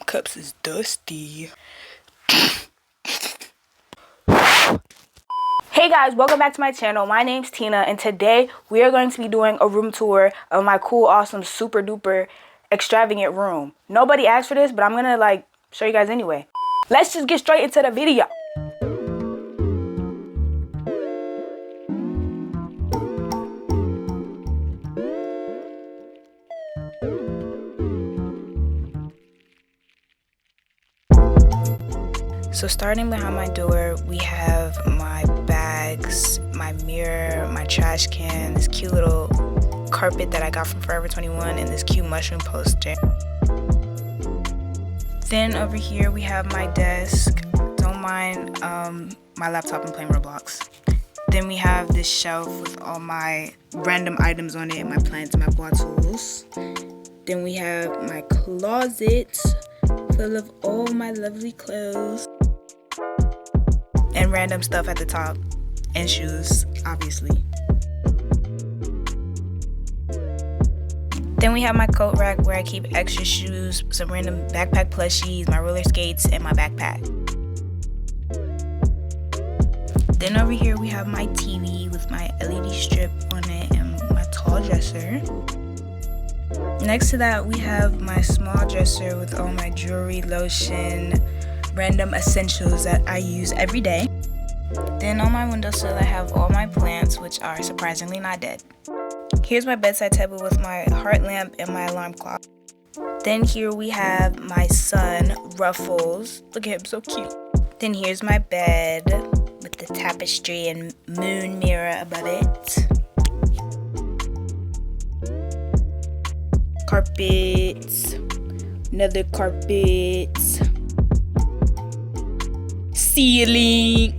cups is dusty. Hey guys, welcome back to my channel. My name's Tina, and today we are going to be doing a room tour of my cool, awesome, super duper extravagant room. Nobody asked for this, but I'm gonna show you guys anyway. Let's just get straight into the video. So starting behind my door, we have my bags, my mirror, my trash can, this cute little carpet that I got from Forever 21, and this cute mushroom poster. Then over here we have my desk. Don't mind my laptop and playing Roblox. Then we have this shelf with all my random items on it, my plants, my bottles. Then we have my closet full of all my lovely clothes. And random stuff at the top. And shoes, obviously. Then we have my coat rack where I keep extra shoes, some random backpack plushies, my roller skates, and my backpack. Then over here we have my TV with my LED strip on it and my tall dresser. Next to that we have my small dresser with all my jewelry, lotion, random essentials that I use every day. Then on my windowsill I have all my plants, which are surprisingly not dead. Here's my bedside table with my heart lamp and my alarm clock. Then here we have my son, Ruffles. Look at him, so cute. Then here's my bed with the tapestry and moon mirror above it. Carpets, another carpet, ceiling.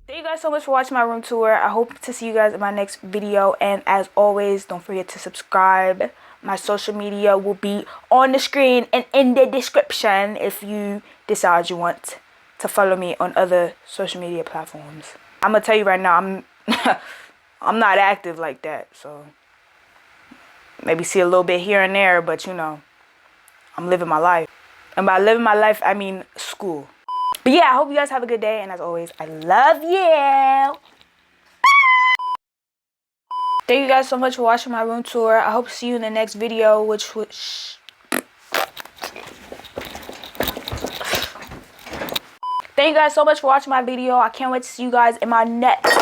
Thank you guys so much for watching my room tour. I hope to see you guys in my next video, and as always, don't forget to subscribe. My social media will be on the screen and in the description if you decide you want to follow me on other social media platforms. I'm gonna tell you right now, I'm not active like that, so maybe see a little bit here and there, but you know, I'm living my life. And by living my life, I mean school. But yeah, I hope you guys have a good day, and as always, I love you. Thank you guys so much for watching my room tour. I hope to see you in the next video, which Thank you guys so much for watching my video. I can't wait to see you guys in my next